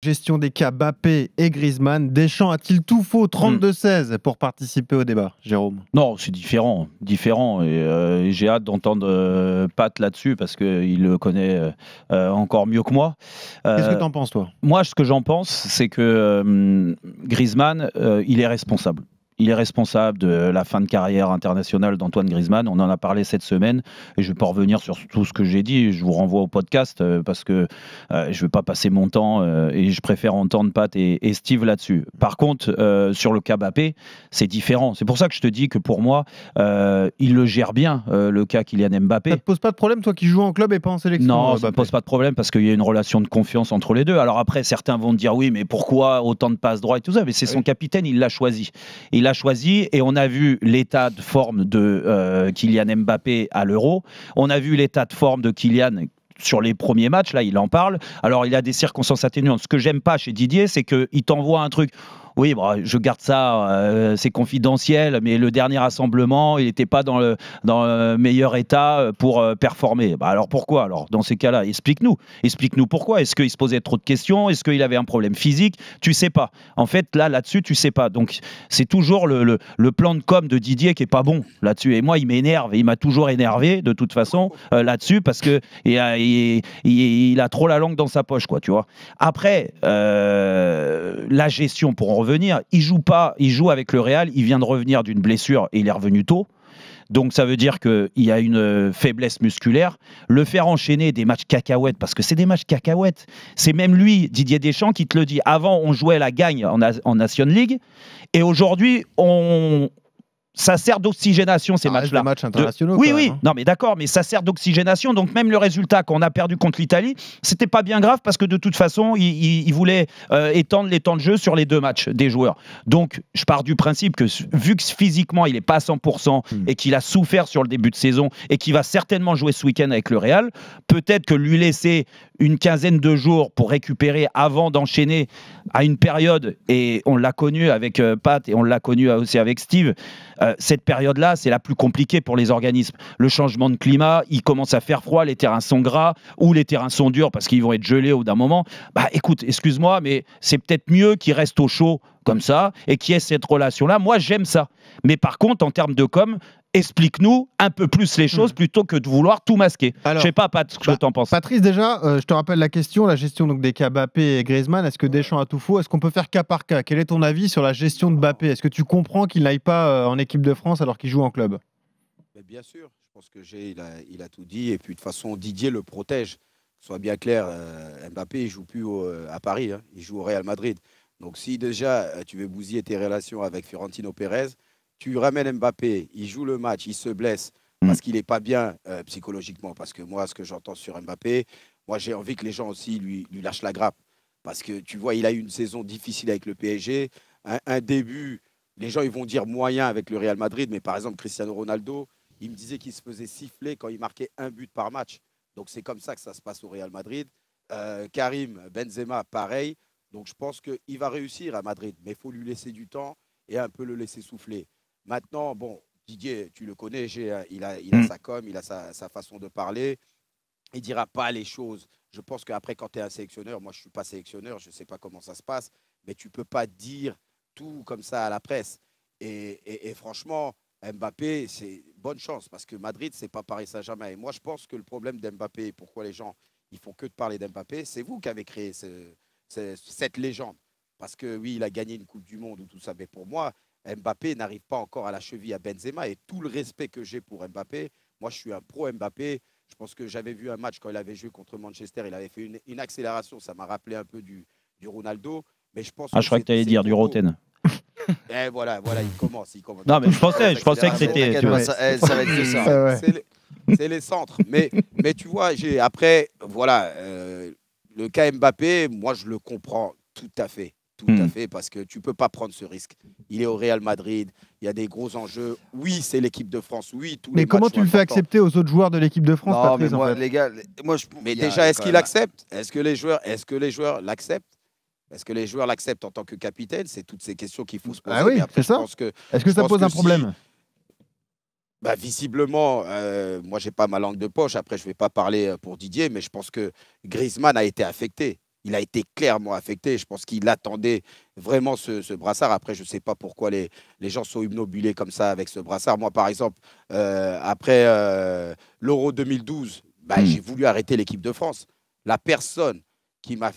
Gestion des cas Mbappé et Griezmann. Deschamps a-t-il tout faux 32-16 pour participer au débat, Jérôme? Non, c'est différent. Et j'ai hâte d'entendre Pat là-dessus parce qu'il le connaît encore mieux que moi. Qu'est-ce que tu en penses, toi? Moi, ce que j'en pense, c'est que Griezmann, il est responsable. Il est responsable de la fin de carrière internationale d'Antoine Griezmann. On en a parlé cette semaine et je ne vais pas revenir sur tout ce que j'ai dit. Je vous renvoie au podcast parce que je ne vais pas passer mon temps et je préfère entendre Pat et Steve là-dessus. Par contre, sur le cas Mbappé, c'est différent. C'est pour ça que je te dis que pour moi, il le gère bien, le cas Kylian Mbappé. Ça ne te pose pas de problème, toi qui joues en club et pas en sélection? Non, ça ne pose pas de problème parce qu'il y a une relation de confiance entre les deux. Alors après, certains vont te dire oui, mais pourquoi autant de passes droits et tout ça? Mais c'est son capitaine, il l'a choisi. Il l'a choisi et on a vu l'état de forme de Kylian Mbappé à l'Euro. On a vu l'état de forme de Kylian sur les premiers matchs, là il en parle. Alors il a des circonstances atténuantes. Ce que j'aime pas chez Didier, c'est qu'il t'envoie un truc. Oui, bon, je garde ça, c'est confidentiel, mais le dernier rassemblement, il n'était pas dans le meilleur état pour performer. Bah alors pourquoi? Alors dans ces cas-là, explique-nous. Explique-nous pourquoi. Est-ce qu'il se posait trop de questions? Est-ce qu'il avait un problème physique? Tu sais pas. En fait, là-dessus, tu sais pas. Donc c'est toujours le plan de com de Didier qui est pas bon là-dessus. Et moi, il m'énerve. Il m'a toujours énervé de toute façon là-dessus parce que il a trop la langue dans sa poche, quoi. Tu vois. Après, la gestion pour en revenir, il joue avec le Real, il vient de revenir d'une blessure et il est revenu tôt. Donc ça veut dire qu'il y a une faiblesse musculaire. Le faire enchaîner des matchs cacahuètes, parce que c'est des matchs cacahuètes. C'est même lui, Didier Deschamps, qui te le dit. Avant, on jouait la gagne en Nation League et aujourd'hui, ça sert d'oxygénation, ces matchs-là. Des matchs internationaux. Oui, oui. Non, mais d'accord, mais ça sert d'oxygénation. Donc, même le résultat qu'on a perdu contre l'Italie, c'était pas bien grave parce que de toute façon, il voulait étendre les temps de jeu sur les deux matchs des joueurs. Donc, je pars du principe que, vu que physiquement, il n'est pas à 100% et qu'il a souffert sur le début de saison et qu'il va certainement jouer ce week-end avec le Real, peut-être que lui laisser une quinzaine de jours pour récupérer avant d'enchaîner à une période, et on l'a connu avec Pat et on l'a connu aussi avec Steve, cette période-là, c'est la plus compliquée pour les organismes. Le changement de climat, il commence à faire froid, les terrains sont gras ou les terrains sont durs parce qu'ils vont être gelés au bout d'un moment. Bah écoute, excuse-moi, mais c'est peut-être mieux qu'ils restent au chaud comme ça et qu'il y ait cette relation-là. Moi, j'aime ça. Mais par contre, en termes de com, explique-nous un peu plus les choses plutôt que de vouloir tout masquer. Alors, je sais pas, Pat, ce que tu en penses. Patrice, déjà, je te rappelle la question, la gestion donc, des cas Mbappé et Griezmann. Est-ce que Deschamps a tout faux? Est-ce qu'on peut faire cas par cas? Quel est ton avis sur la gestion de Mbappé? Est-ce que tu comprends qu'il n'aille pas en équipe de France alors qu'il joue en club? Mais bien sûr, je pense que il a tout dit. Et puis de toute façon, Didier le protège. Soit bien clair, Mbappé, il ne joue plus à Paris, hein, il joue au Real Madrid. Donc si déjà tu veux bousiller tes relations avec Florentino Pérez, tu ramènes Mbappé, il joue le match, il se blesse parce qu'il n'est pas bien psychologiquement. Parce que moi, ce que j'entends sur Mbappé, moi j'ai envie que les gens aussi lui lâchent la grappe. Parce que tu vois, il a eu une saison difficile avec le PSG. Un début, les gens ils vont dire moyen avec le Real Madrid, mais par exemple Cristiano Ronaldo, il me disait qu'il se faisait siffler quand il marquait un but par match. Donc c'est comme ça que ça se passe au Real Madrid. Karim Benzema, pareil. Donc je pense qu'il va réussir à Madrid, mais il faut lui laisser du temps et un peu le laisser souffler. Maintenant, bon, Didier, tu le connais, il a sa com, il a sa façon de parler. Il ne dira pas les choses. Je pense qu'après, quand tu es un sélectionneur, moi je ne suis pas sélectionneur, je ne sais pas comment ça se passe, mais tu ne peux pas dire tout comme ça à la presse. Et franchement, Mbappé, c'est bonne chance parce que Madrid, ce n'est pas Paris Saint-Germain. Et moi, je pense que le problème d'Mbappé, pourquoi les gens ils font que de parler d'Mbappé, c'est vous qui avez créé cette légende. Parce que oui, il a gagné une Coupe du Monde ou tout ça, mais pour moi, Mbappé n'arrive pas encore à la cheville à Benzema. Et tout le respect que j'ai pour Mbappé, moi, je suis un pro Mbappé. Je pense que j'avais vu un match quand il avait joué contre Manchester. Il avait fait une accélération. Ça m'a rappelé un peu du Ronaldo. Mais je pense je crois que tu allais dire du Roten. Et voilà, il commence. Non, mais je pensais que c'était. Ça va être que ça. C'est les centres. Mais tu vois, après, voilà, le cas Mbappé, moi, je le comprends tout à fait. Tout à fait, parce que tu ne peux pas prendre ce risque. Il est au Real Madrid, il y a des gros enjeux. Oui, c'est l'équipe de France, oui. Mais comment tu le fais accepter aux autres joueurs de l'équipe de France, Patrice, mais moi, en fait. les gars, mais déjà, est-ce qu'il accepte? Est-ce que les joueurs l'acceptent? Est-ce que les joueurs l'acceptent en tant que capitaine? C'est toutes ces questions qu'il faut se poser. Ah oui, c'est ça. Est-ce que ça pose un problème? Bah, visiblement, moi, je n'ai pas ma langue de poche. Après, je ne vais pas parler pour Didier, mais je pense que Griezmann a été affecté. il a été clairement affecté. Je pense qu'il attendait vraiment ce brassard. Après, je ne sais pas pourquoi les gens sont obnubilés comme ça avec ce brassard. Moi, par exemple, après l'Euro 2012, j'ai voulu arrêter l'équipe de France. La personne qui m'a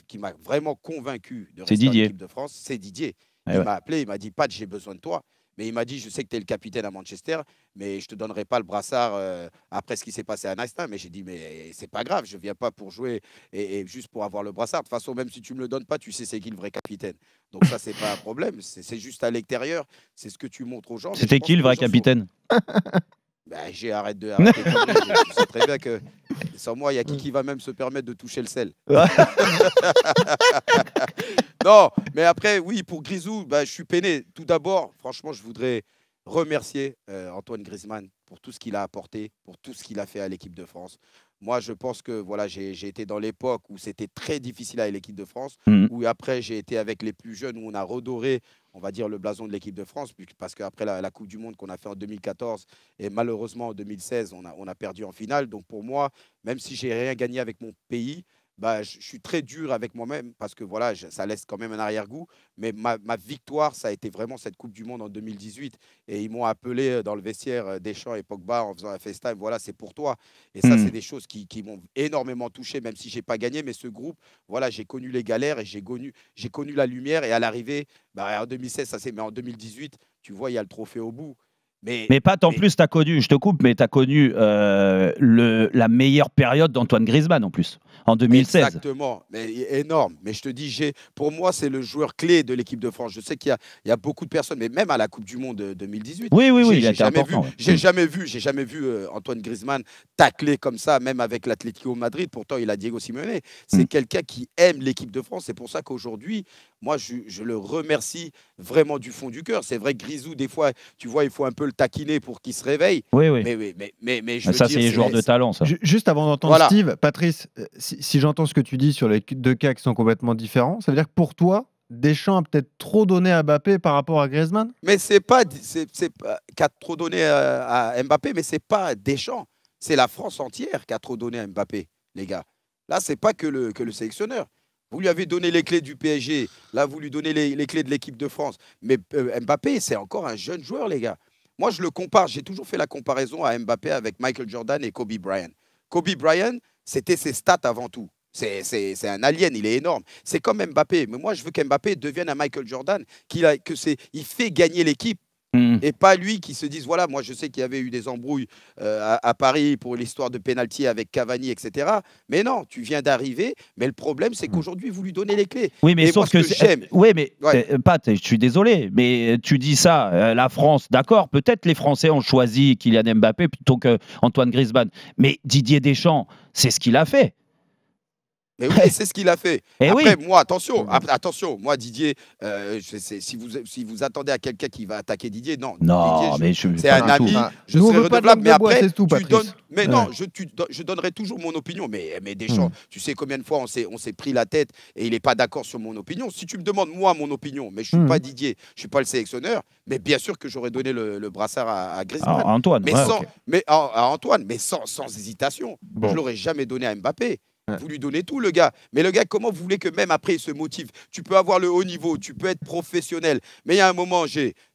vraiment convaincu de rester en équipe de France, c'est Didier. Il m'a appelé, il m'a dit « Pat, j'ai besoin de toi ». Mais il m'a dit, je sais que tu es le capitaine à Manchester, mais je ne te donnerai pas le brassard après ce qui s'est passé à Nice. Mais j'ai dit, mais c'est pas grave, je ne viens pas pour jouer et juste pour avoir le brassard. De toute façon, même si tu ne me le donnes pas, tu sais c'est qui le vrai capitaine. Donc ça, c'est pas un problème. C'est juste à l'extérieur. C'est ce que tu montres aux gens. C'était qui le vrai capitaine? J'ai arrêté de je sais très bien que sans moi, il y a qui va même se permettre de toucher le sel. Non, mais après, oui, pour Grisou, je suis peiné. Tout d'abord, franchement, je voudrais remercier Antoine Griezmann pour tout ce qu'il a apporté, pour tout ce qu'il a fait à l'équipe de France. Moi, je pense que voilà, j'ai été dans l'époque où c'était très difficile avec l'équipe de France, où après, j'ai été avec les plus jeunes, où on a redoré, on va dire, le blason de l'équipe de France, parce qu'après la Coupe du Monde qu'on a fait en 2014, et malheureusement en 2016, on a perdu en finale. Donc pour moi, même si j'ai rien gagné avec mon pays, je suis très dur avec moi-même parce que voilà, ça laisse quand même un arrière-goût. Mais ma victoire, ça a été vraiment cette Coupe du Monde en 2018. Et ils m'ont appelé dans le vestiaire Deschamps et Pogba en faisant un FaceTime. Voilà, c'est pour toi. Et ça, c'est des choses qui m'ont énormément touché, même si je n'ai pas gagné. Mais ce groupe, voilà, j'ai connu les galères et j'ai connu la lumière. Et à l'arrivée, en 2016, ça c'est, mais en 2018, tu vois, il y a le trophée au bout. Mais Pat, en plus, tu as connu, je te coupe, mais tu as connu la meilleure période d'Antoine Griezmann en plus, en 2016. Exactement, mais énorme. Mais je te dis, pour moi, c'est le joueur clé de l'équipe de France. Je sais qu'il y a beaucoup de personnes, mais même à la Coupe du Monde 2018, il a été important. J'ai jamais vu Antoine Griezmann tacler comme ça, même avec l'Atlético Madrid. Pourtant, il a Diego Simeone. C'est quelqu'un qui aime l'équipe de France. C'est pour ça qu'aujourd'hui, moi, je le remercie vraiment du fond du cœur. C'est vrai que Grisou, des fois, tu vois, il faut un peu le taquiner pour qu'il se réveille. Oui. Mais je veux ça, dire, c'est les joueurs de talent, ça. Juste avant d'entendre Steve, Patrice, si j'entends ce que tu dis sur les deux cas qui sont complètement différents, ça veut dire que pour toi, Deschamps a peut-être trop donné à Mbappé par rapport à Griezmann? Mais c'est pas qu'a trop donné à Mbappé, mais c'est pas Deschamps. C'est la France entière qui a trop donné à Mbappé, les gars. Là, c'est pas que le sélectionneur. Vous lui avez donné les clés du PSG. Là, vous lui donnez les clés de l'équipe de France. Mais Mbappé, c'est encore un jeune joueur, les gars. Moi, je le compare. J'ai toujours fait la comparaison à Mbappé avec Michael Jordan et Kobe Bryant. Kobe Bryant, c'était ses stats avant tout. C'est un alien, il est énorme. C'est comme Mbappé. Mais moi, je veux qu'Mbappé devienne un Michael Jordan, il fait gagner l'équipe. Et pas lui qui se dise, voilà, moi je sais qu'il y avait eu des embrouilles à Paris pour l'histoire de pénalty avec Cavani, etc. Mais non, tu viens d'arriver, mais le problème c'est qu'aujourd'hui vous lui donnez les clés. Oui, mais sauf que j'aime. Oui, mais Pat, je suis désolé, mais tu dis ça, la France, d'accord, peut-être les Français ont choisi Kylian Mbappé plutôt qu'Antoine Griezmann, mais Didier Deschamps, c'est ce qu'il a fait. Mais oui, c'est ce qu'il a fait. Après, moi, attention, moi, Didier, si vous attendez à quelqu'un qui va attaquer Didier, non. Didier, c'est un ami, je serai redevable, mais après, je donnerai toujours mon opinion. Mais Deschamps, tu sais combien de fois on s'est pris la tête et il n'est pas d'accord sur mon opinion. Si tu me demandes, moi, mon opinion, mais je ne suis pas Didier, je ne suis pas le sélectionneur, mais bien sûr que j'aurais donné le brassard à Griezmann. Antoine, à Antoine, mais sans hésitation. Je ne l'aurais jamais donné à Mbappé. Vous lui donnez tout, le gars. Mais le gars, comment vous voulez que même après, il se motive? Tu peux avoir le haut niveau, tu peux être professionnel. Mais il y a un moment,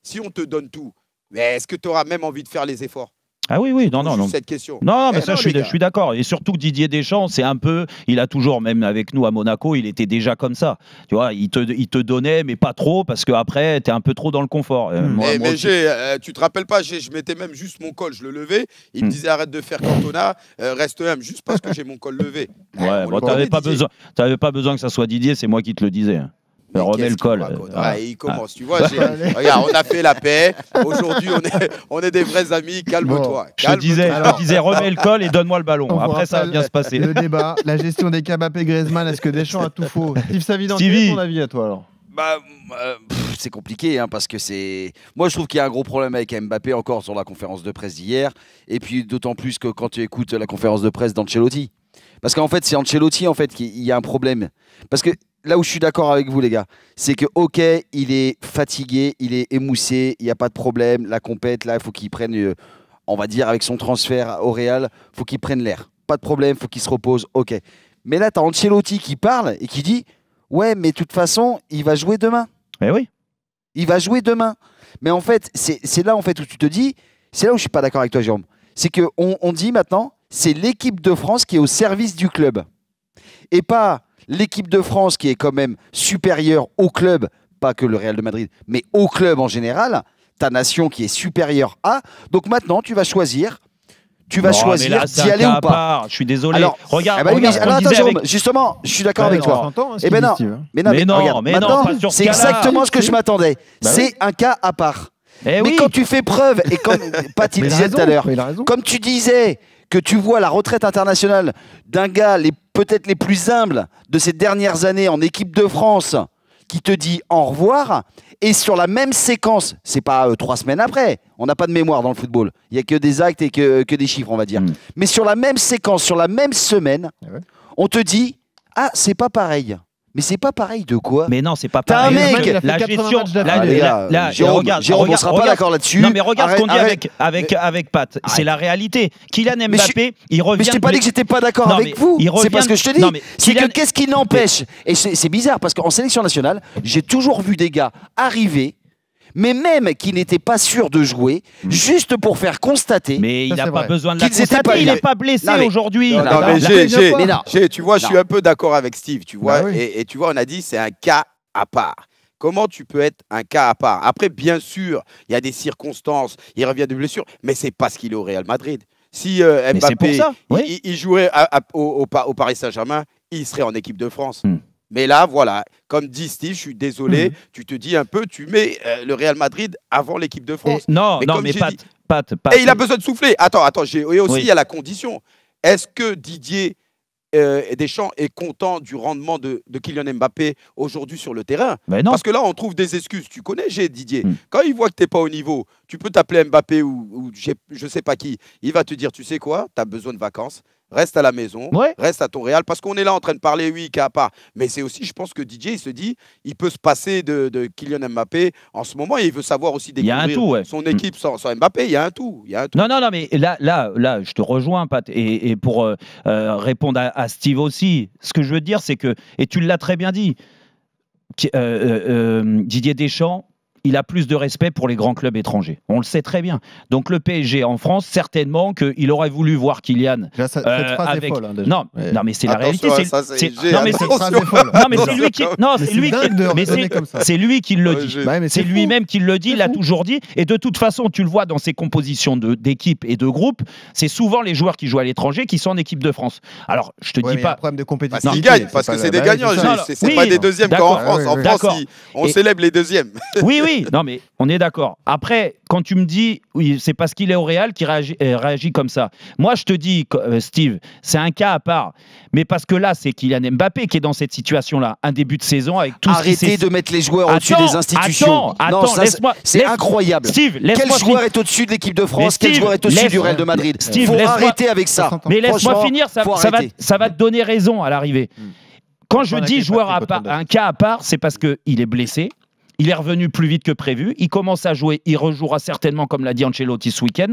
si on te donne tout, mais est-ce que tu auras même envie de faire les efforts? Ah oui, non. Cette question. Non, mais ça, je suis d'accord. Et surtout que Didier Deschamps, c'est un peu, il a toujours, même avec nous à Monaco, il était déjà comme ça. Tu vois, il te donnait, mais pas trop, parce qu'après, tu es un peu trop dans le confort. Tu te rappelles pas, je mettais même juste mon col, je le levais. Il me disait arrête de faire Cantona, reste humble, juste parce que j'ai mon col levé. Ouais, bon, t'avais pas besoin que ça soit Didier, c'est moi qui te le disais. Remets le col. Il commence, tu vois. Regarde, on a fait la paix. Aujourd'hui, on est des vrais amis. Calme-toi. Je disais, remets le col et donne-moi le ballon. Après, ça va bien se passer. Le débat, la gestion des cas Mbappé-Griezmann, est-ce que Deschamps a tout faux? Steve Savidan, quel est ton avis à toi alors? C'est compliqué parce que moi je trouve qu'il y a un gros problème avec Mbappé encore sur la conférence de presse d'hier, et puis d'autant plus que quand tu écoutes la conférence de presse d'Ancelotti, parce qu'en fait c'est Ancelotti qui y a un problème, parce que là où je suis d'accord avec vous les gars, c'est que ok, il est fatigué, il est émoussé, il n'y a pas de problème, la compète là il faut qu'il prenne, on va dire avec son transfert au Real, il faut qu'il prenne l'air, pas de problème, il faut qu'il se repose, ok, mais là tu as Ancelotti qui parle et qui dit Ouais, mais de toute façon, il va jouer demain. Eh oui. Il va jouer demain. Mais en fait, c'est là en fait où tu te dis, c'est là où je suis pas d'accord avec toi, Jérôme. C'est qu'on dit maintenant, c'est l'équipe de France qui est au service du club. Et pas l'équipe de France qui est quand même supérieure au club, pas que le Real de Madrid, mais au club en général, ta nation qui est supérieure à. Donc maintenant, tu vas choisir. Tu vas choisir d'y aller ou pas. Je suis désolé. Alors, regarde, attends, Jérôme, justement, je suis d'accord avec toi. Eh ben non, maintenant, c'est exactement ce que je m'attendais. C'est un cas à part. Mais quand tu fais preuve, et comme Pat il disait tout à l'heure, comme tu disais que tu vois la retraite internationale d'un gars peut-être les plus humbles de ces dernières années en équipe de France qui te dit au revoir, et sur la même séquence, c'est pas 3 semaines après, on n'a pas de mémoire dans le football, il n'y a que des actes et que des chiffres, on va dire. Mais sur la même séquence, sur la même semaine, on te dit « Ah, c'est pas pareil ». Mais c'est pas pareil de quoi? Mais non, c'est pas pareil. T'as un mec, la gestion. Jérôme, on sera pas d'accord là-dessus. Non, mais regarde ce qu'on dit avec Pat. C'est la réalité. Kylian Mbappé, il revient. Mais je t'ai pas dit que j'étais pas d'accord avec vous. C'est pas ce que je te dis. C'est que qu'est-ce qui n'empêche? Et c'est bizarre parce qu'en sélection nationale, j'ai toujours vu des gars arriver, mais même qui n'étaient pas sûrs de jouer, juste pour faire constater. Mais il n'a pas besoin de la constater, il n'est pas blessé aujourd'hui. Non, mais tu vois, je suis un peu d'accord avec Steve, tu vois, et tu vois, on a dit c'est un cas à part. Comment tu peux être un cas à part? Après, bien sûr, il y a des circonstances, il revient de blessure, mais c'est parce qu'il est au Real Madrid. Si Mbappé, il jouerait au Paris Saint-Germain, il serait en équipe de France. Mais là, voilà, comme dit Steve, je suis désolé, tu te dis un peu, tu mets le Real Madrid avant l'équipe de France. Mais Pat. Et il a besoin de souffler. Attends, et aussi, il y a la condition. Est-ce que Didier Deschamps est content du rendement de Kylian Mbappé aujourd'hui sur le terrain? Parce que là, on trouve des excuses. Tu connais Didier. Quand il voit que tu n'es pas au niveau, tu peux t'appeler Mbappé ou je ne sais pas qui. Il va te dire, tu sais quoi, tu as besoin de vacances. Reste à la maison, reste à ton Real, parce qu'on est là en train de parler, oui, cas à part. Mais c'est aussi, je pense que Didier, il se dit, il peut se passer de Kylian Mbappé en ce moment, et il veut savoir aussi découvrir son équipe sans Mbappé. Il y a un tout. Non, mais là, je te rejoins, Pat. Et pour répondre à Steve aussi, ce que je veux dire, c'est que, et tu l'as très bien dit, Didier Deschamps, il a plus de respect pour les grands clubs étrangers. On le sait très bien. Donc le PSG en France, certainement qu'il aurait voulu voir Kylian. Là, cette phrase est folle. Hein, déjà. Non, mais c'est la réalité. C'est lui qui le dit. C'est lui-même qui le dit. Il l'a toujours dit. Et de toute façon, tu le vois dans ses compositions d'équipe et de groupe, c'est souvent les joueurs qui jouent à l'étranger qui sont en équipe de France. Alors, je te dis pas. Un problème de compétition. Ils gagnent parce que c'est des gagnants. C'est pas des deuxièmes comme en France. En France, on célèbre les deuxièmes. Oui. Non, mais on est d'accord. Après, quand tu me dis, oui, c'est parce qu'il est au Real qu'il réagit comme ça. Moi, je te dis, Steve, c'est un cas à part. Mais parce que là, c'est Kylian Mbappé qui est dans cette situation-là. Un début de saison avec tout Arrêtez de mettre les joueurs au-dessus des institutions. Laisse-moi. C'est incroyable. Steve, quel joueur est au-dessus de l'équipe de France? Quel joueur est au-dessus du Real de Madrid? Il faut arrêter avec ça. Mais laisse-moi finir, ça va te donner raison à l'arrivée. Quand je dis joueur à part, un cas à part, c'est parce qu'il est blessé. Il est revenu plus vite que prévu. Il commence à jouer. Il rejouera certainement, comme l'a dit Ancelotti ce week-end.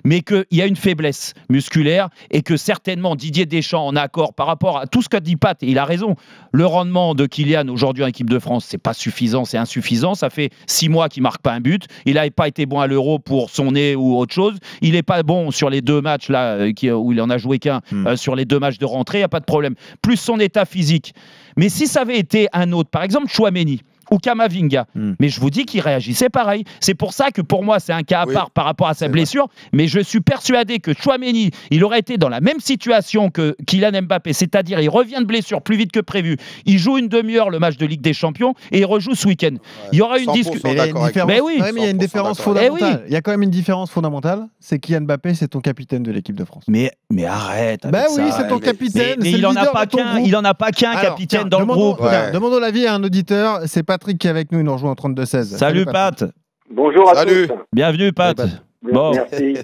Mais qu'il y a une faiblesse musculaire et que certainement Didier Deschamps, en accord par rapport à tout ce qu'a dit Pat, et il a raison. Le rendement de Kylian aujourd'hui en équipe de France, c'est pas suffisant, c'est insuffisant. Ça fait 6 mois qu'il marque pas un but. Il n'avait pas été bon à l'Euro pour son nez ou autre chose. Il n'est pas bon sur les 2 matchs là où il en a joué qu'un sur les 2 matchs de rentrée. Il n'y a pas de problème. Plus son état physique. Mais si ça avait été un autre, par exemple Chouameni, ou Kamavinga. Mais je vous dis qu'il réagissait pareil. C'est pour ça que pour moi, c'est un cas à part par rapport à sa blessure. Mais je suis persuadé que Chouameni, il aurait été dans la même situation que Kylian Mbappé. C'est-à-dire, il revient de blessure plus vite que prévu. Il joue une demi-heure le match de Ligue des Champions et il rejoue ce week-end. Il y aura une discussion. Mais oui, il y a une différence fondamentale. Il y a quand même une différence fondamentale. C'est Kylian Mbappé, c'est ton capitaine de l'équipe de France. Mais arrête. Oui, c'est ton capitaine. Mais il n'en a pas qu'un capitaine dans le groupe. Demandons l'avis à un auditeur. C'est Patrick qui est avec nous, il nous rejoint en 32-16. Salut Pat. Bonjour à tous. Bienvenue Pat. Bon. Merci.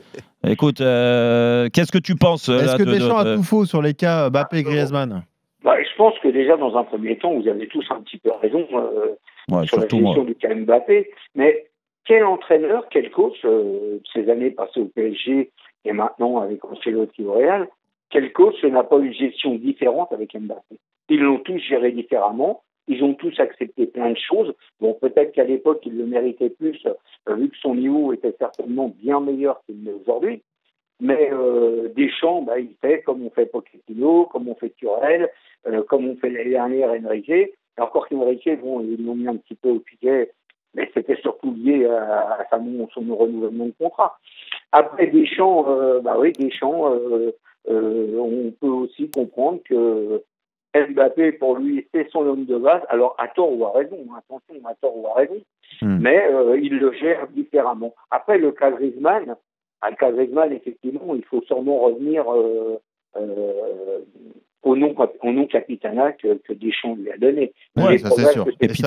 Écoute, qu'est-ce que tu penses Est-ce que Deschamps a tout faux sur les cas Mbappé et Griezmann? Je pense que déjà, dans un premier temps, vous avez tous un petit peu raison sur la gestion du cas Mbappé. Mais quel entraîneur, quel coach, ces années passées au PSG et maintenant avec Ancelotti au Real, quel coach n'a pas eu une gestion différente avec Mbappé? Ils l'ont tous géré différemment. Ils ont tous accepté plein de choses. Bon, peut-être qu'à l'époque, il le méritait plus, vu que son niveau était certainement bien meilleur qu'il n'est aujourd'hui. Mais Deschamps, il fait comme on fait Pochettino, comme on fait Thuram, comme on fait l'année dernière Enrique. Encore qu'Enrique, bon, ils l'ont mis un petit peu au piquet, mais c'était surtout lié à son renouvellement de contrat. Après Deschamps, Deschamps, on peut aussi comprendre que Mbappé, pour lui, c'est son homme de base. Alors, à tort ou à raison, attention, à tort ou à raison, mais il le gère différemment. Après, le cas Griezmann, effectivement, il faut sûrement revenir au nom capitanat que Deschamps lui a donné. Ouais, ça c'est sûr. Et puis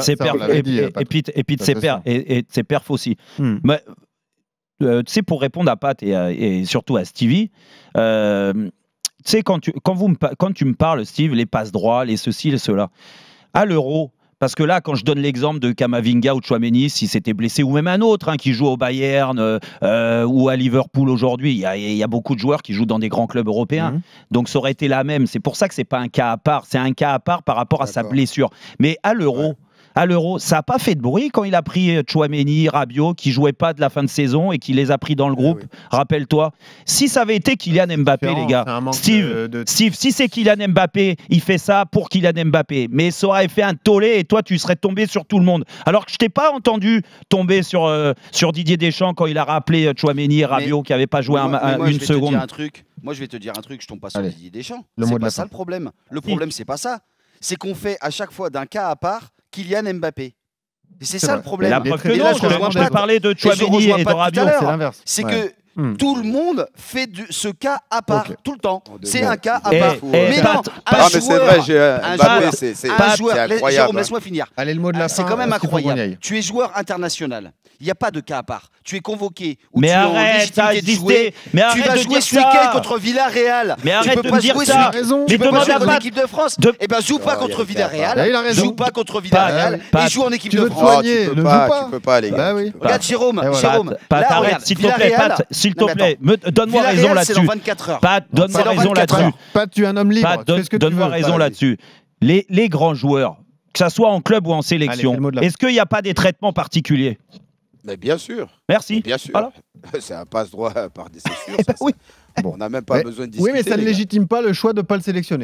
de ses perfs aussi. Mais, tu sais, pour répondre à Pat et surtout à Stevie, tu sais, quand tu me parles, Steve, les passes droits, les ceci, les cela, à l'Euro, parce que là, quand je donne l'exemple de Camavinga ou de Tchouaméni, si c'était blessé, ou même un autre qui joue au Bayern ou à Liverpool aujourd'hui, il y a beaucoup de joueurs qui jouent dans des grands clubs européens. Donc ça aurait été la même. C'est pour ça que c'est pas un cas à part. C'est un cas à part par rapport à sa blessure. Mais à l'Euro, ça n'a pas fait de bruit quand il a pris Tchouaméni, Rabiot, qui ne jouaient pas de la fin de saison et qui les a pris dans le groupe. Rappelle-toi. Si ça avait été Kylian Mbappé, les gars, Steve, si c'est Kylian Mbappé, il fait ça pour Kylian Mbappé. Mais ça aurait fait un tollé et toi, tu serais tombé sur tout le monde. Alors que je t'ai pas entendu tomber sur Didier Deschamps quand il a rappelé Tchouaméni et Rabiot qui n'avaient pas joué une seconde. Moi, je vais te dire un truc, je tombe pas sur Didier Deschamps. C'est pas ça le problème. Le problème, c'est pas ça. C'est qu'on fait à chaque fois d'un cas à part Kylian Mbappé. Et c'est ça le problème. La preuve que non, je parlais de Tchouaméni et de Rabiot. C'est l'inverse. C'est que tout le monde fait ce cas à part, tout le temps. C'est un cas à part. Mais non, c'est vrai, Mbappé, c'est incroyable. Jérôme, laisse-moi finir. Allez, le mot de la fin. C'est quand même incroyable. Tu es joueur international. Il n'y a pas de cas à part. Tu es convoqué. Mais arrête, tu vas jouer ce week-end contre Villarreal. Mais arrête de me dire ça. Tu peux pas jouer en équipe de France. Eh ben, joue pas contre Villarreal. Joue pas contre Villarreal et joue en équipe de France. Tu peux pas, les gars. Regarde, Jérôme. Pat, arrête, s'il te plaît, Pat. S'il te plaît, donne-moi raison là-dessus. C'est dans 24 heures. Pat, donne-moi raison là-dessus. Pat, tu es un homme libre. Pat, donne-moi raison là-dessus. Les grands joueurs, que ça soit en club ou en sélection, est-ce qu'il n'y a pas des traitements particuliers ? Mais bien sûr. Merci. Bien sûr. Voilà. C'est un passe-droit par décision. On n'a même pas besoin de discuter. Oui, mais ça ne légitime pas le choix de ne pas le sélectionner.